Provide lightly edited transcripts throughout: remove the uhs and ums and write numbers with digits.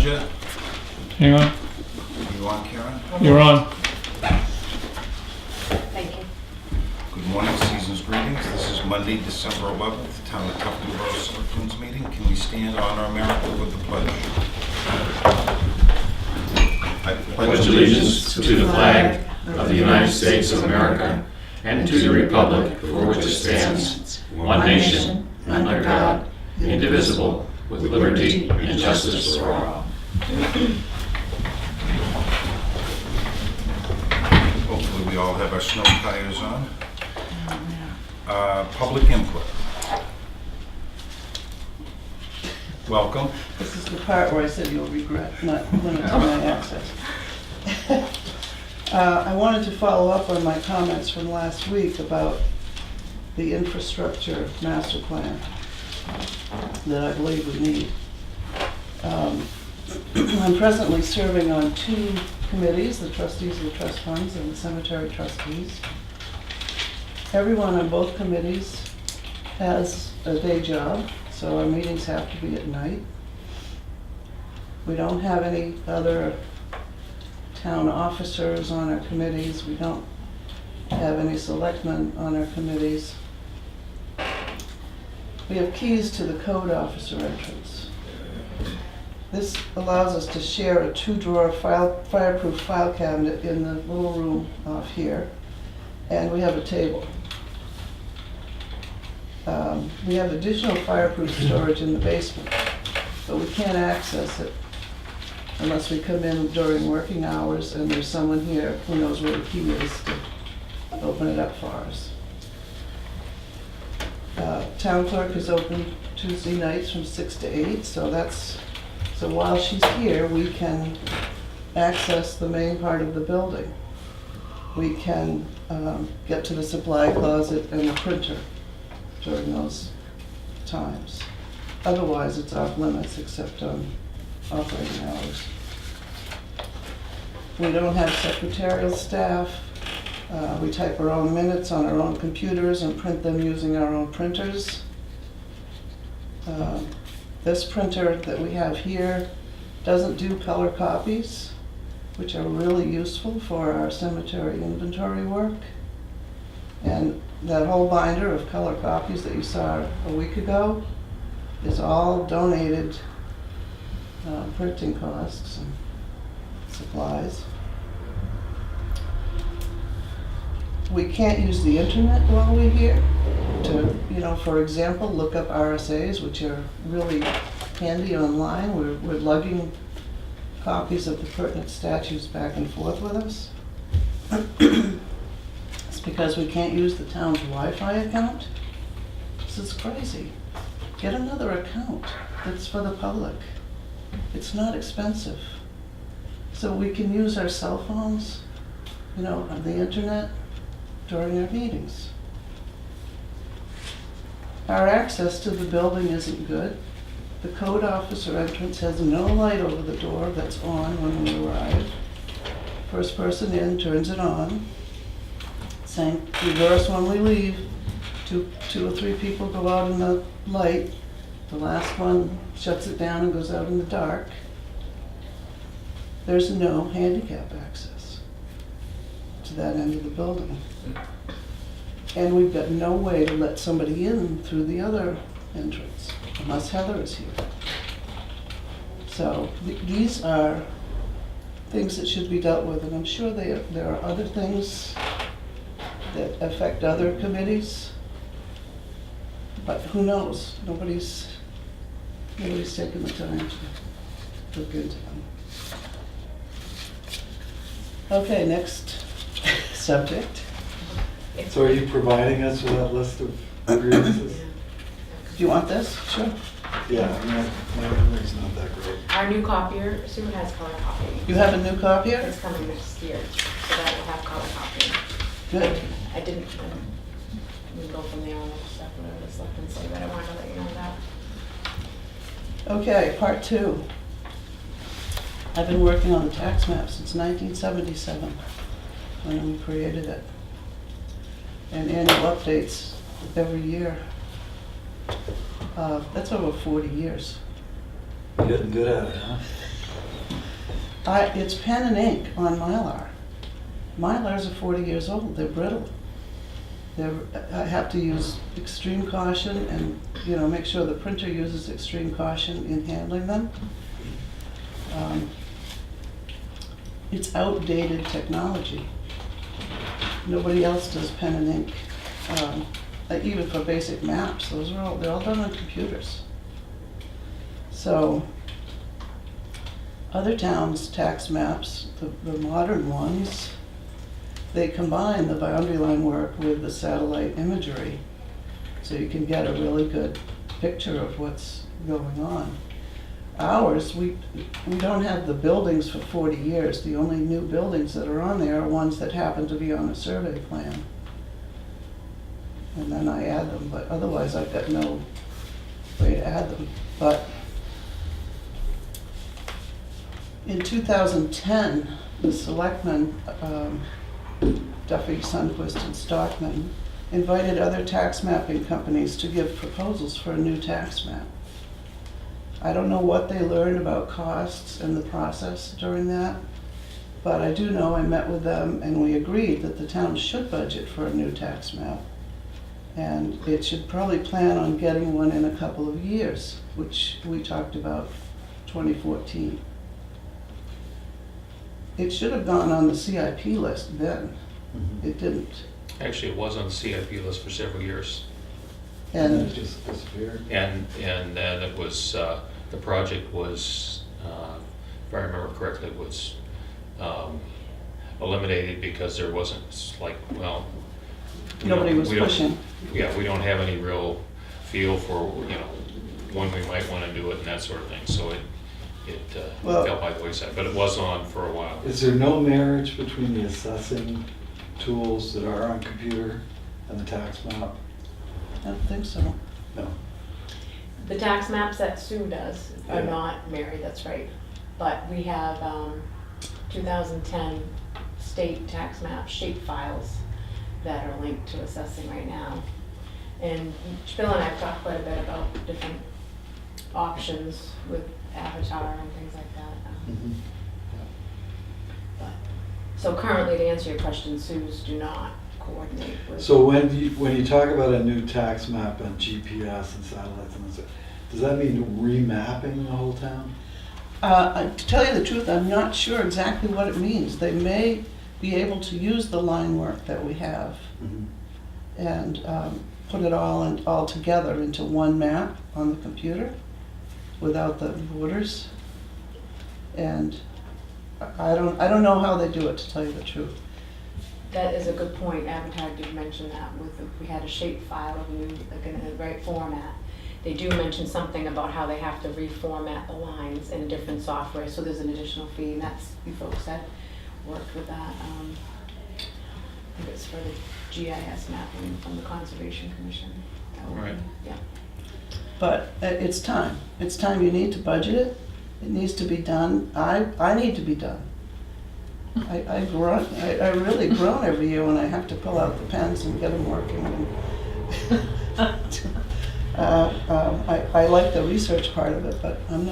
budget. Hang on, Are you on, Karen? you're on. Thank you. Good morning, season's greetings. This is Monday, December 11th, Town of Tufton Borough Selectmen's meeting. Can we stand on our America with the pledge? I pledge allegiance to the flag of the United States of America and to the republic for which it stands, one nation, under God, indivisible, with liberty and justice for all. Hopefully we all have our snow tires on. Public input. Welcome. This is the part where I said you'll regret not limiting my access. I wanted to follow up on my comments from last week about the infrastructure master plan that I believe we need. I'm presently serving on two committees, the trustees of the trust funds and the cemetery trustees. Everyone on both committees has a day job, so our meetings have to be at night. We don't have any other town officers on our committees. We don't have any selectmen on our committees. We have keys to the code officer entrance. This allows us to share a 2-drawer fireproof file cabinet in the little room off here, and we have a table. We have additional fireproof storage in the basement, but we can't access it unless we come in during working hours and there's someone here who knows where the key is to open it up for us. Town clerk is open Tuesday nights from 6 to 8, so while she's here, we can access the main part of the building. We can get to the supply closet and the printer during those times. Otherwise, it's off limits except on operating hours. We don't have secretarial staff. We type our own minutes on our own computers and print them using our own printers. This printer that we have here doesn't do color copies, which are really useful for our cemetery inventory work. And that whole binder of color copies that you saw a week ago is all donated printing costs and supplies. We can't use the internet while we're here to, for example, look up RSAs, which are really handy online. We're lugging copies of the pertinent statutes back and forth with us. It's because we can't use the town's Wi-Fi account. This is crazy. Get another account that's for the public. It's not expensive. So we can use our cell phones, on the internet during our meetings. Our access to the building isn't good. The code officer entrance has no light over the door that's on when we arrive. First person in turns it on. Same reverse when we leave. Two or three people go out in the light. The last one shuts it down and goes out in the dark. There's no handicap access to that end of the building. And we've got no way to let somebody in through the other entrance, unless Heather is here. So these are things that should be dealt with, and I'm sure there are other things that affect other committees, but who knows? Nobody's taken the time to look into them. Okay, next subject. So are you providing us with that list of grievances? Do you want this? Sure. Yeah, my memory's not that great. Our new copier, Sue has color copying. You have a new copier? It's coming next year, so that will have color copying. Good. I didn't, we can go from there on stuff, whatever the selectmen say, but I wanted to let you know that. Okay, part 2. I've been working on the tax map since 1977, when we created it. And annual updates every year. That's over 40 years. Getting good at it, huh? It's pen and ink on Mylar. Mylars are 40 years old, they're brittle. I have to use extreme caution and, make sure the printer uses extreme caution in handling them. It's outdated technology. Nobody else does pen and ink. Like even for basic maps, they're all done on computers. So, other towns' tax maps, the modern ones, they combine the boundary line work with the satellite imagery, so you can get a really good picture of what's going on. Ours, we don't have the buildings for 40 years. The only new buildings that are on there are ones that happen to be on a survey plan. And then I add them, but otherwise I've got no way to add them. But in 2010, the Selectmen, Duffy, Sundquist, and Stockman, invited other tax mapping companies to give proposals for a new tax map. I don't know what they learned about costs and the process during that, but I do know I met with them and we agreed that the town should budget for a new tax map. And it should probably plan on getting one in a couple of years, which we talked about 2014. It should have gone on the CIP list then. It didn't. Actually, it was on the CIP list for several years. And And it just disappeared. And then it was, the project was, if I remember correctly, was eliminated because there wasn't, nobody was we don't- pushing. Yeah, we don't have any real feel for, when we might want to do it and that sort of thing, so it Well- fell by the wayside, but it was on for a while. Is there no marriage between the assessing tools that are on computer and the tax map? I don't think so. No. The tax maps that Sue does are Yeah. not married, that's right. But we have 2010 state tax map shape files that are linked to assessing right now. And Bill and I have talked quite a bit about different options with Avatar and things like that. But, so currently, to answer your question, Sue's do not coordinate with. So when you talk about a new tax map and GPS and satellites and stuff, does that mean remapping the whole town? To tell you the truth, I'm not sure exactly what it means. They may be able to use the line work that we have and put it all together into one map on the computer without the borders. And I don't know how they do it, to tell you the truth. That is a good point. Avatar did mention that we had a shape file of new, like in the right format. They do mention something about how they have to reformat the lines in a different software, so there's an additional fee, and that's, you folks had worked with that. I think it's for the GIS mapping from the Conservation Commission. That would be- Right. Yeah. But it's time. It's time. You need to budget it. It needs to be done. I need to be done. I really groan every year when I have to pull out the pens and get them working. I like the research part of it, but I'm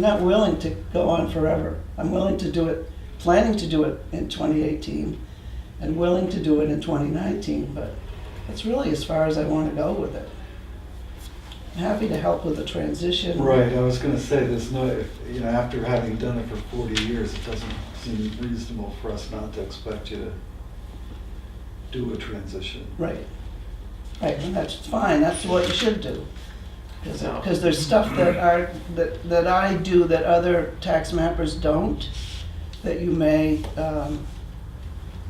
not willing to go on forever. I'm willing to do it, planning to do it in 2018, and willing to do it in 2019, but that's really as far as I want to go with it. I'm happy to help with the transition. Right, I was gonna say, there's no, after having done it for 40 years, it doesn't seem reasonable for us not to expect you to do a transition. Right, and that's fine, that's what you should do. Because there's stuff that I do that other tax mappers don't, that you may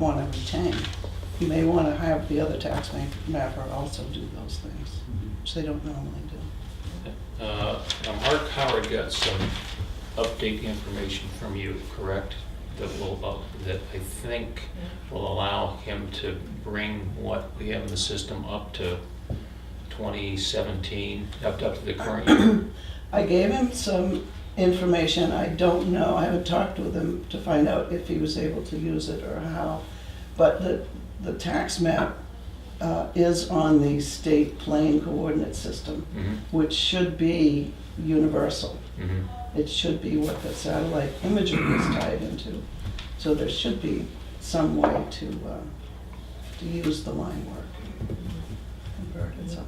want to retain. You may want to have the other tax mapper also do those things, which they don't normally do. Now Mark Howard got some update information from you, correct? That I think will allow him to bring what we have in the system up to 2017, up to the current year. I gave him some information. I don't know, I haven't talked with him to find out if he was able to use it or how. But the tax map is on the state plane coordinate system, which should be universal. it should be what the satellite imagery is tied into. So there should be some way to use the line work, convert it somehow.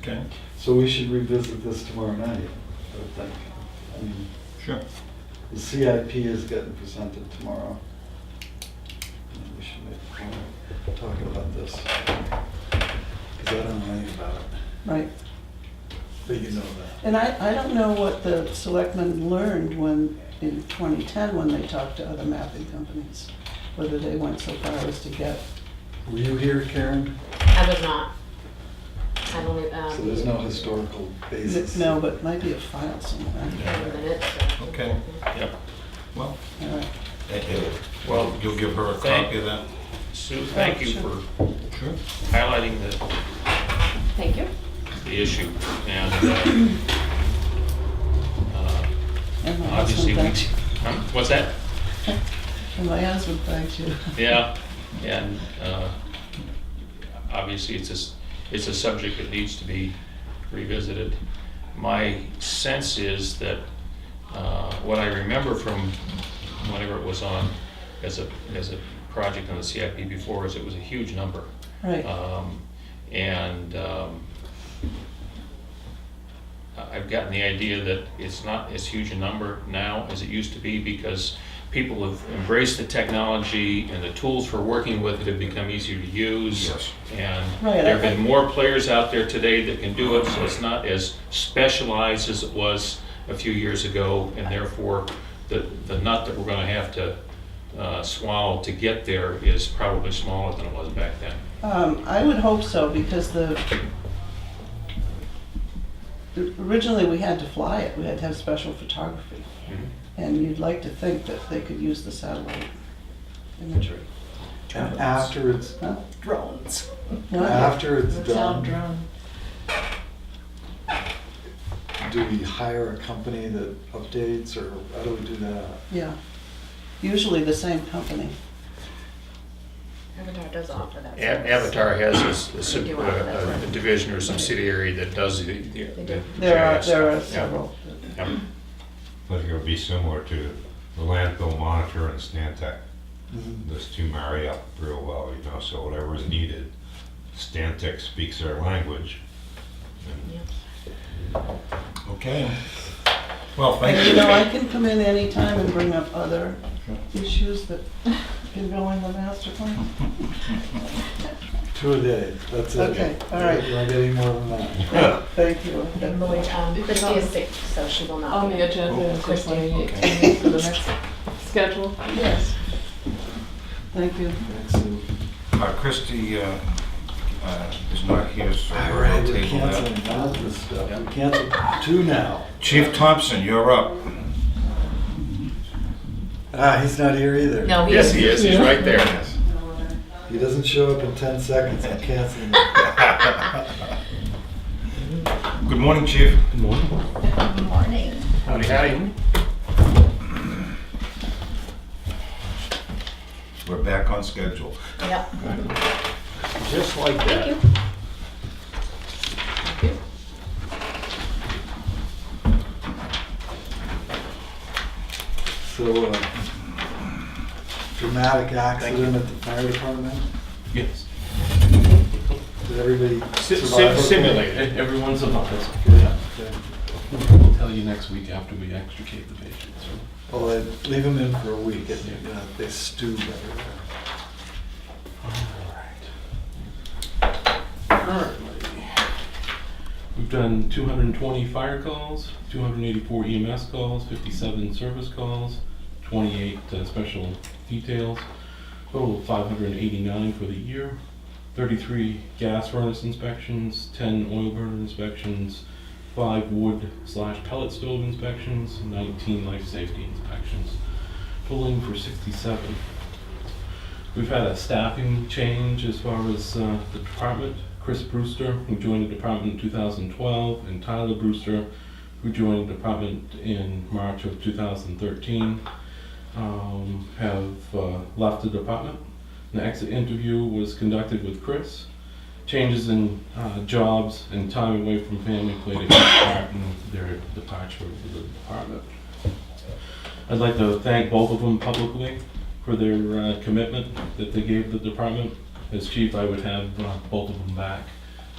Okay, So we should revisit this tomorrow night, I would think. I mean, sure. the CIP is getting presented tomorrow. And we should talk about this. Because I don't know anything about it, Right. but you know that. And I don't know what the selectmen learned when, in 2010, when they talked to other mapping companies, whether they went so far as to get, Were you here, Karen? I was not. I only, So there's no historical basis? no, but might be a file somewhere. minutes. Okay. Yep. Well, All right. Well, you'll give her a thank- copy of that? Sue, thank you for Sure. highlighting Thank you. the issue. And And my obviously, husband thanks you. what's that? And my husband thanks you. Yeah, and obviously, it's a subject that needs to be revisited. My sense is that what I remember from whenever it was on as a project on the CIP before is it was a huge number. Right. And I've gotten the idea that it's not as huge a number now as it used to be because people have embraced the technology and the tools for working with it have become easier to use. Yes. And Right, there have been more players out there today that can do it, so it's not as specialized as it was a few years ago, and therefore the nut that we're going to have to swallow to get there is probably smaller than it was back then. I would hope so, because originally we had to fly it, we had to have special photography. And you'd like to think that they could use the satellite imagery. And after it's, Huh? Drones. What? after it's done, drone. do we hire a company that updates, or how do we do that? Yeah, usually the same company. Avatar does offer that. Avatar has They do offer that a service. division or subsidiary that does the do. There GIS are stuff. several. Yeah. Yep. I think it would be similar to the landfill monitor and Stantec. Those two marry up real well, you know, so whatever is needed, Stantec speaks their language. And Okay. Well, thank And you. you know, I can come in anytime and bring up other issues that can go in the master plan. 2 a day, that's it. Okay, all right. You're not getting more than that. Thank you. And Lloyd, Christie is sick, so she will not. On be the agenda, is this Christie. like for the next schedule? Yes. Thank you. Thanks, Sue. Christie is not here, so All we'll right, we're table that. canceling all this stuff. We canceled 2 now. Chief Thompson, you're up. He's not here either. No, he Yes, is. he is, he's right there. He doesn't show up in 10 seconds, I'm canceling it. Good morning, Chief. Good morning. Howdy, howdy. We're back on schedule. Yep. Just like that. Thank you. Thank you. So, dramatic accident at the fire department? Yes. Did everybody survive? okay? Simulated. Everyone survives. Good, okay. We'll tell you next week after we extricate the patients. Well, I'd leave them in for a week, and they stew everywhere. Currently, we've done 220 fire calls, 284 EMS calls, 57 service calls, 28 special details, total of 589 for the year, 33 gas furnace inspections, 10 oil burner inspections, 5 wood/pellet stove inspections, 19 life safety inspections, totaling for 67. We've had a staffing change as far as the department. Chris Brewster, who joined the department in 2012, and Tyler Brewster, who joined the department in March of 2013, have left the department. The exit interview was conducted with Chris, changes in jobs and time away from family played a huge part in their departure of the department. I'd like to thank both of them publicly for their commitment that they gave the department. As chief, I would have both of them back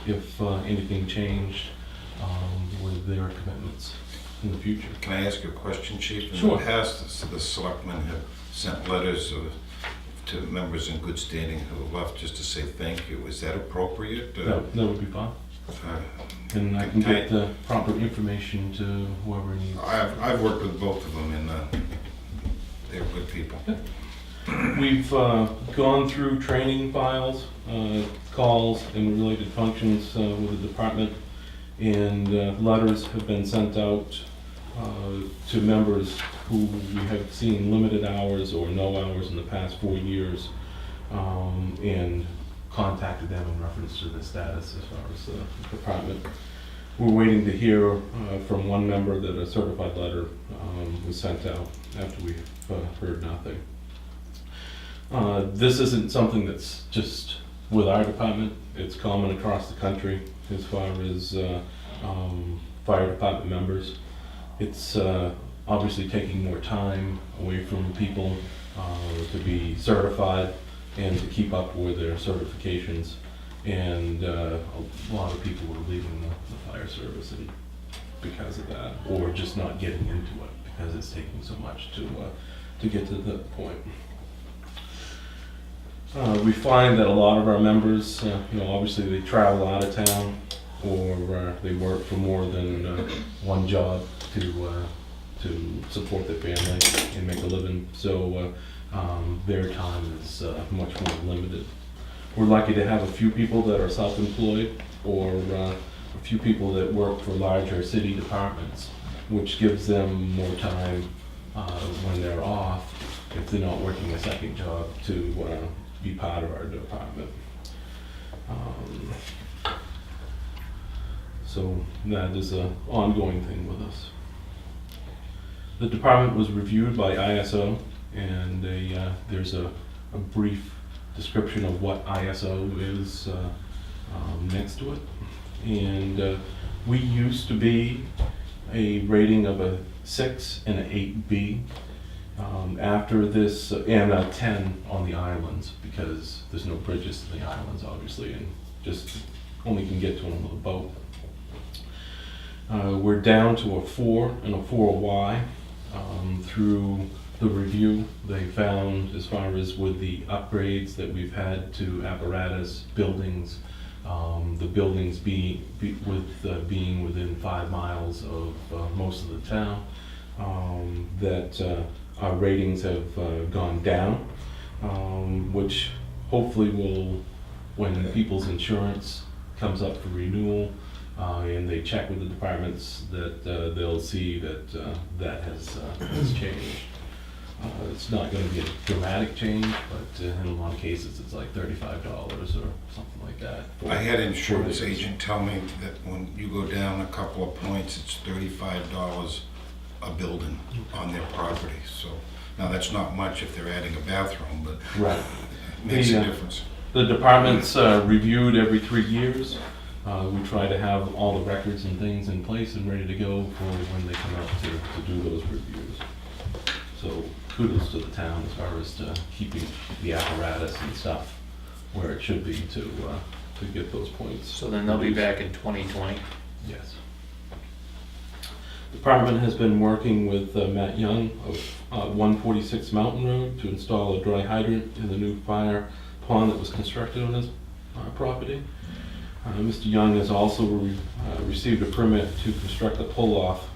if anything changed with their commitments in the future. Can I ask you a question, Chief? Sure. In the past, the selectmen have sent letters to members in good standing who left just to say thank you. Is that appropriate? That would be fine. And I can get the proper information to whoever needs. I've worked with both of them, and they're good people. We've gone through training files, calls, and related functions with the department, and letters have been sent out to members who we have seen limited hours or no hours in the past 4 years, and contacted them in reference to the status as far as the department. We're waiting to hear from one member that a certified letter was sent out after we've heard nothing. This isn't something that's just with our department. It's common across the country as far as fire department members. It's obviously taking more time away from people to be certified and to keep up with their certifications. And a lot of people are leaving the fire service and because of that, or just not getting into it because it's taking so much to get to that point. We find that a lot of our members, obviously they travel out of town or they work for more than one job to support their family and make a living. So their time is much more limited. We're lucky to have a few people that are self-employed or a few people that work for larger city departments, which gives them more time when they're off, if they're not working a second job, to be part of our department. So that is an ongoing thing with us. The department was reviewed by ISO, and there's a brief description of what ISO is next to it. And we used to be a rating of a 6 and an 8B. After this, and a 10 on the islands, because there's no bridges to the islands, obviously, and just only can get to them with a boat. We're down to a 4 and a 4Y. Through the review, they found, as far as with the upgrades that we've had to apparatus, buildings, the buildings being within 5 miles of most of the town, that our ratings have gone down, which hopefully will, when people's insurance comes up for renewal and they check with the departments, that they'll see that that has changed. It's not going to be a dramatic change, but in a lot of cases it's like $35 or something like that. I had an insurance agent tell me that when you go down a couple of points, it's $35 a building on their property. So now that's not much if they're adding a bathroom, but Right. it makes a difference. The department's reviewed every 3 years. We try to have all the records and things in place and ready to go for when they come up to do those reviews. So kudos to the town as far as keeping the apparatus and stuff where it should be to get those points. So then they'll be back in 2020? Yes. Department has been working with Matt Young of 146 Mountain Road to install a dry hydrant in the new fire pond that was constructed on his property. Mr. Young has also received a permit to construct a pull-off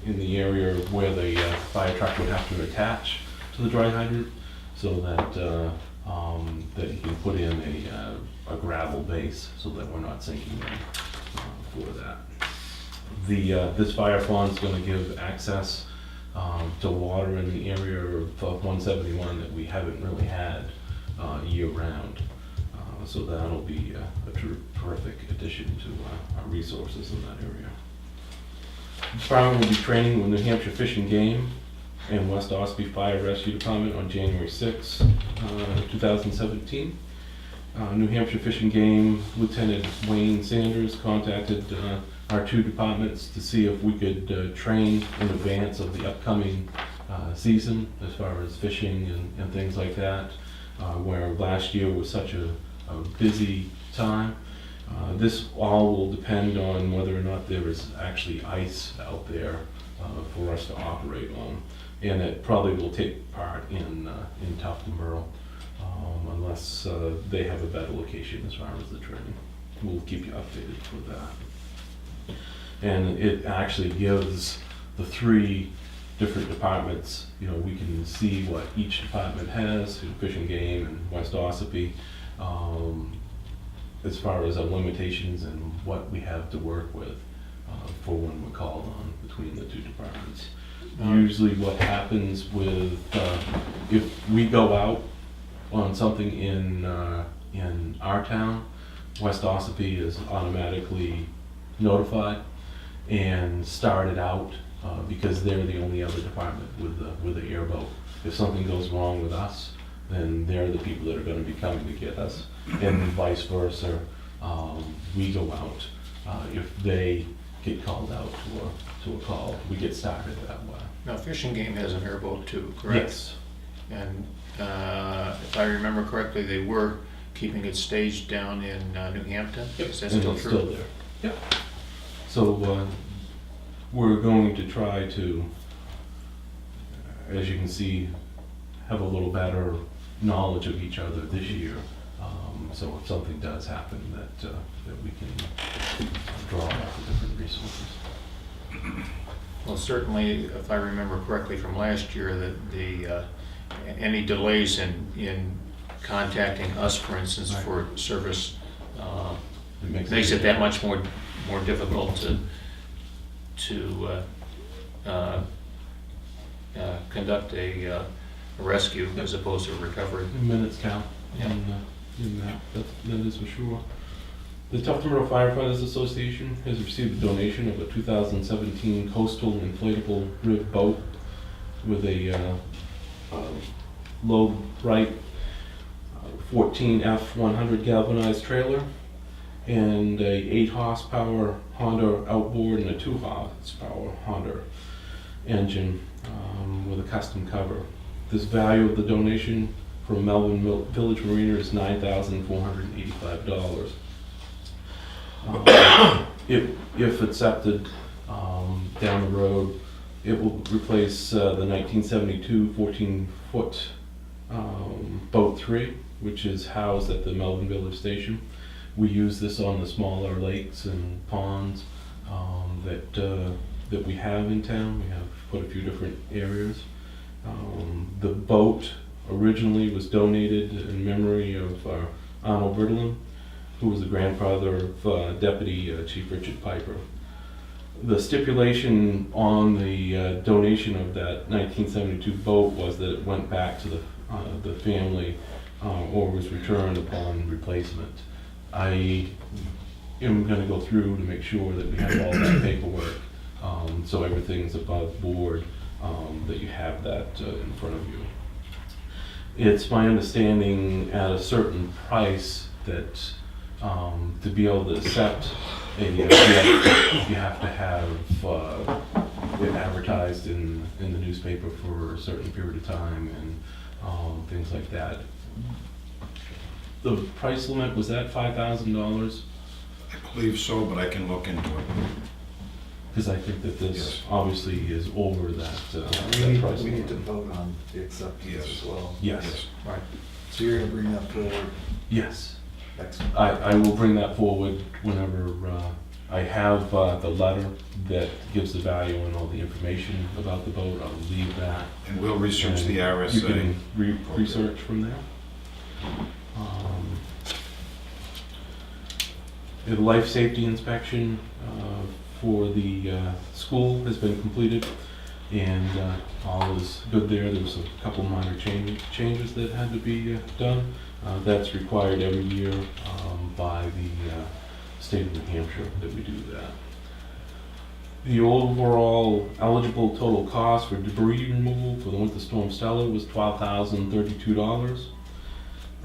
in the area where the fire truck would have to attach to the dry hydrant, so that that he can put in a gravel base so that we're not sinking in for that. This fire pond is going to give access to water in the area of 171 that we haven't really had year-round. So that'll be a terrific addition to our resources in that area. The department will be training with New Hampshire Fish and Game and West Ospey Fire Rescue Department on January 6, 2017. New Hampshire Fish and Game Lieutenant Wayne Sanders contacted our two departments to see if we could train in advance of the upcoming season as far as fishing and things like that, where last year was such a busy time. This all will depend on whether or not there is actually ice out there for us to operate on. And it probably will take part in Tufton Borough, unless they have a better location as far as the training. We'll keep you updated for that. And it actually gives the three different departments, you know, we can see what each department has, Fish and Game and West Ossipee, as far as our limitations and what we have to work with for when we're called on between the two departments. Usually what happens with, if we go out on something in our town, West Ossipee is automatically notified and started out because they're the only other department with the airboat. If something goes wrong with us, then they're the people that are gonna be coming to get us, and vice versa. We go out. If they get called out to a call, we get started that way. Now, Fish and Game has an airboat too, correct? Yes. And if I remember correctly, they were keeping it staged down in New Hampton? Yep. Is that And still it's true? still there. Yep. So we're going to try to, as you can see, have a little better knowledge of each other this year. So if something does happen, that we can draw off the different resources. Well, certainly, if I remember correctly from last year, that the any delays in contacting us, for instance, Right. for service, It makes it that much more difficult to conduct a rescue as opposed to a recovery. Minutes count Yeah. in that is for sure. The Tufton Borough Firefighters Association has received a donation of a 2017 coastal inflatable rib boat with a low right 14F 100 galvanized trailer and a 8 horsepower Honda outboard and a 2 horsepower Honda engine with a custom cover. This value of the donation from Melbourne Village Marina is $9,485. If accepted down the road, it will replace the 1972 14-foot Boat 3, which is housed at the Melbourne Village Station. We use this on the smaller lakes and ponds that we have in town. We have quite a few different areas. The boat originally was donated in memory of Arnold Riddlin, who was the grandfather of Deputy Chief Richard Piper. The stipulation on the donation of that 1972 boat was that it went back to the family or was returned upon replacement. I am going to go through to make sure that we have all that paperwork, so everything's above board, that you have that in front of you. It's my understanding at a certain price that to be able to accept you have to have it advertised in the newspaper for a certain period of time and things like that. The price limit, was that $5,000? I believe so, but I can look into it. Because I think that this Yes. obviously is over that, We that price need to limit. vote on the acceptance Yes. as well. Yes, Right. So you're gonna bring that forward yes. next I will bring that forward whenever I have the letter that gives the value and all the information about the boat. I'll leave that. And we'll research And the You RSA. can research from there. The life safety inspection for the school has been completed, and all is good there. There was a couple minor changes that had to be done. That's required every year by the state of New Hampshire that we do that. The overall eligible total cost for debris removal for the winter storm Stella was $12,032.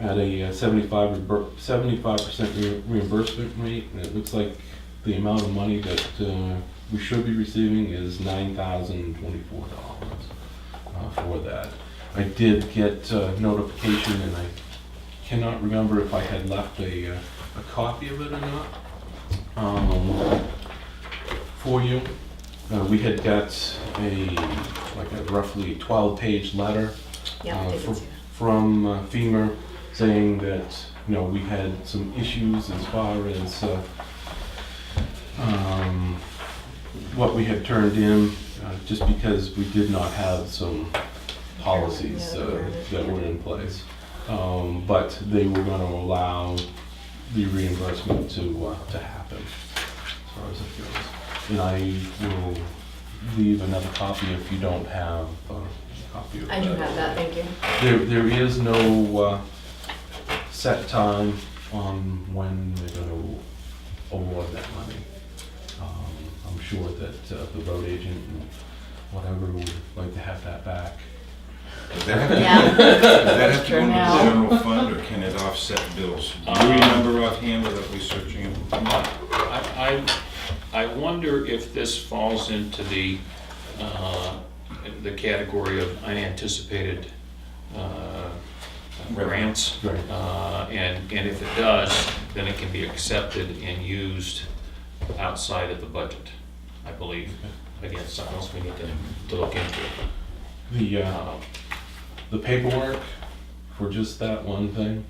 at a 75% reimbursement rate, and it looks like the amount of money that we should be receiving is $9,024 for that. I did get notification, and I cannot remember if I had left a copy of it or not for you. We had got a roughly 12-page letter Yeah, I did from see that. from FEMA saying that, we had some issues as far as what we had turned in, just because we did not have some policies that were in place. But they were going to allow the reimbursement to happen, as far as it goes. And I will leave another copy if you don't have a copy of that. I do have that, thank you. There is no set time on when they're going to award that money. I'm sure that the road agent and whatever would like to have that back. Does that have to, Yeah. does that have to go into the Now. general fund, or can it offset bills? Do you remember offhand without researching it? I wonder if this falls into the category of unanticipated grants. Right. And if it does, then it can be accepted and used outside of the budget, I believe. Again, something else we need to look into. The paperwork for just that one thing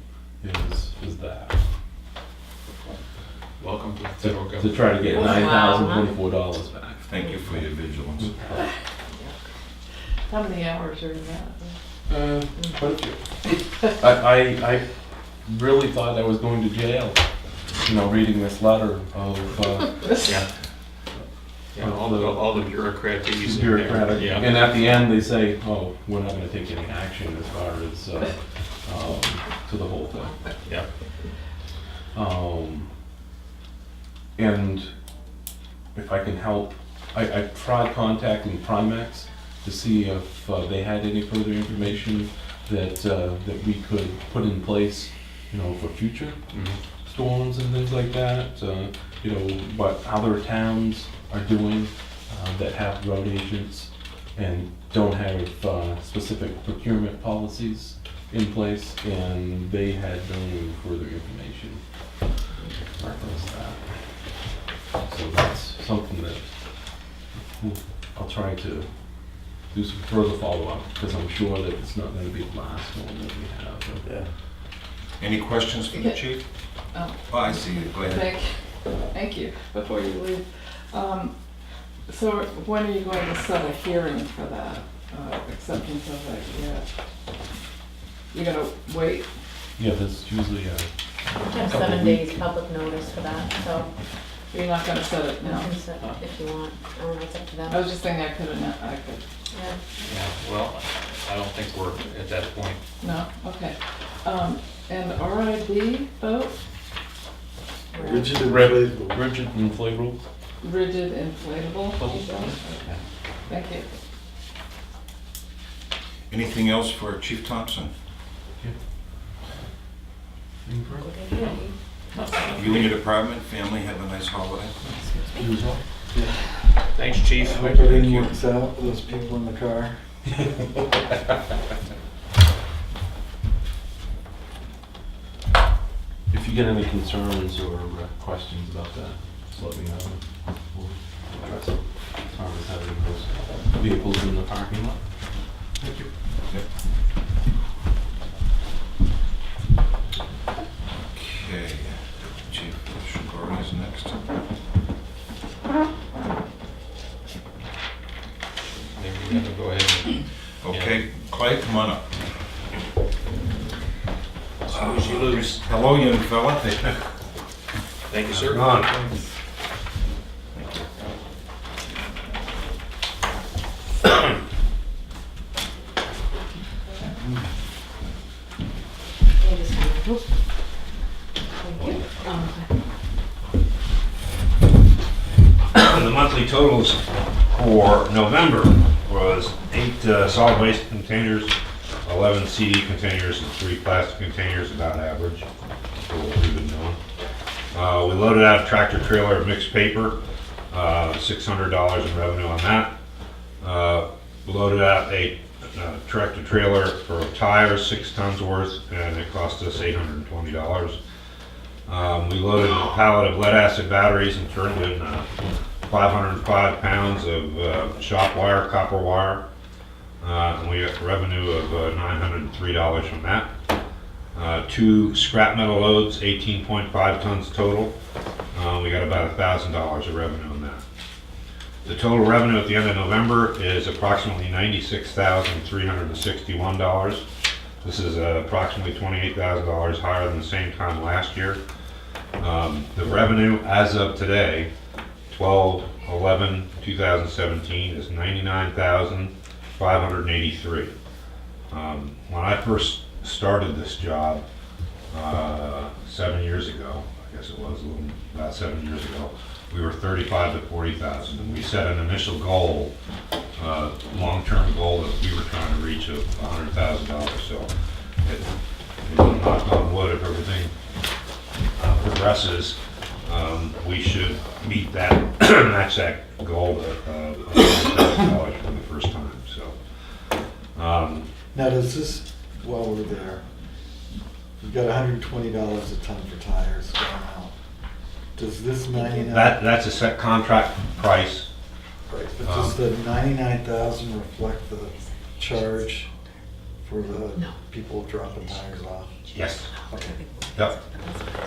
is that. Welcome to the federal To government. try to get Wow. $9,024 back. Thank you for your vigilance. How many hours are in that? Quite a few. I really thought I was going to jail, reading this letter of Yeah, all the bureaucracies. in there. bureaucratic. Yeah. And at the end, they say, oh, we're not gonna take any action as far as, to the whole thing. Yeah. And if I can help, I tried contacting Primex to see if they had any further information that we could put in place, for future Mhm. storms and things like that. What other towns are doing that have road agents and don't have specific procurement policies in place, and they had no further information reference that. So that's something that I'll try to do some further follow-up, because I'm sure that it's not going to be the last one that we have. Yeah. Any questions for the Yeah. chief? Oh, Oh, I see you, go ahead. thank you, before you leave. So when are you going to set a hearing for that, acceptance of that grant? You're gonna wait? Yeah, there's usually a I have couple 7 week- days public notice for that, so You're not gonna set it you now? can set if you want. I don't know, it's up to I was them. just thinking I could, Yeah. Yeah, well, I don't think we're at that point. no, okay. And RID vote, Rigid and Red- inflatable. rigid inflatable. rigid inflatable Oh. vote? Okay, thank you. Anything else for Chief Thompson? Any further? You and your department, family, have a nice holiday. You as well? Thanks, chief. I hope everything works out with those people in the car. If you get any concerns or questions about that, just let me know. We'll address it as far as having those vehicles in the parking lot. Thank you. Okay, Chief Shakori is next. Maybe we have to go ahead and, Okay, Clay, come on up. snooze you lose. Hello, young fella. Thank you, sir. Ron, the monthly totals for November was 8 solid waste containers 11 CD containers and 3 plastic containers, about average, for what we've been doing. We loaded out a tractor trailer of mixed paper, $600 in revenue on that. Loaded out a tractor trailer for tires, 6 tons worth, and it cost us $820. We loaded a pallet of lead acid batteries and turned in 505 pounds of shop wire, copper wire, and we got revenue of $903 from that. 2 scrap metal loads, 18.5 tons total. We got about $1,000 of revenue on that. The total revenue at the end of November is approximately $96,361. This is approximately $28,000 higher than the same time last year. The revenue as of today, 12/11/2017, is $99,583. When I first started this job 7 years ago, I guess it was about 7 years ago, we were 35 to 40,000, and we set an initial goal, long-term goal that we were trying to reach of $100,000. So, knock on wood, if everything progresses, we should meet that, match that goal of $100,000 for the first time. So, Now, does this, while we're there, we've got $120 a ton for tires going out. Does this 99? that's a set contract price. Right, but does the 99,000 reflect the charge for the people dropping tires off? Yes. Okay, Yep.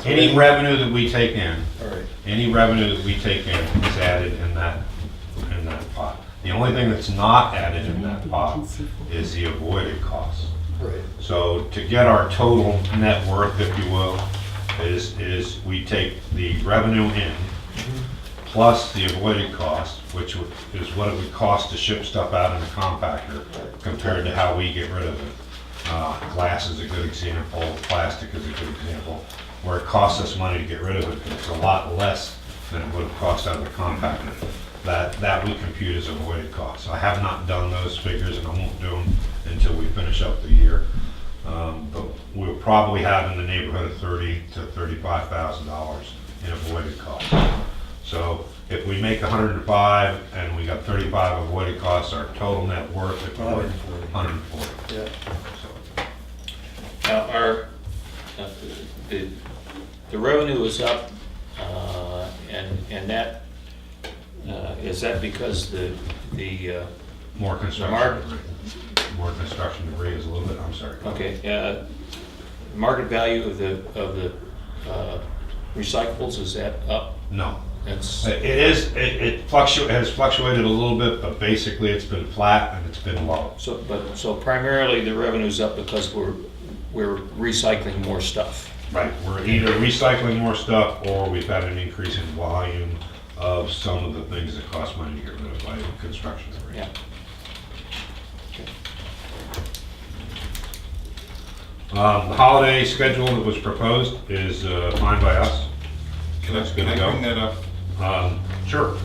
Any revenue that we take in, all right. any revenue that we take in is added in that pot. The only thing that's not added in that pot is the avoided costs. Right. So to get our total net worth, if you will, is we take the revenue in plus the avoided cost, which is what it would cost to ship stuff out in a compactor compared to how we get rid of it. Glass is a good example, plastic is a good example, where it costs us money to get rid of it, but it's a lot less than it would have cost out of the compactor. That we compute as avoided costs. I have not done those figures, and I won't do them until we finish up the year. But we'll probably have in the neighborhood of $30,000 to $35,000 in avoided costs. So if we make 105 and we got 35 avoided costs, our total net worth is 140. Yeah. So, Now, the revenue is up, and that, is that because the more construction debris. More construction debris is a little bit, I'm sorry. okay, market value of the recyclables, is that up? No. That's, It has fluctuated a little bit, but basically it's been flat and it's been low. so primarily the revenue's up because we're recycling more stuff. Right. We're either recycling more stuff or we've had an increase in volume of some of the things that cost money to get rid of, like construction debris. Yeah. The holiday schedule that was proposed is fine by us. Can That's good I to go. bring that up? Sure.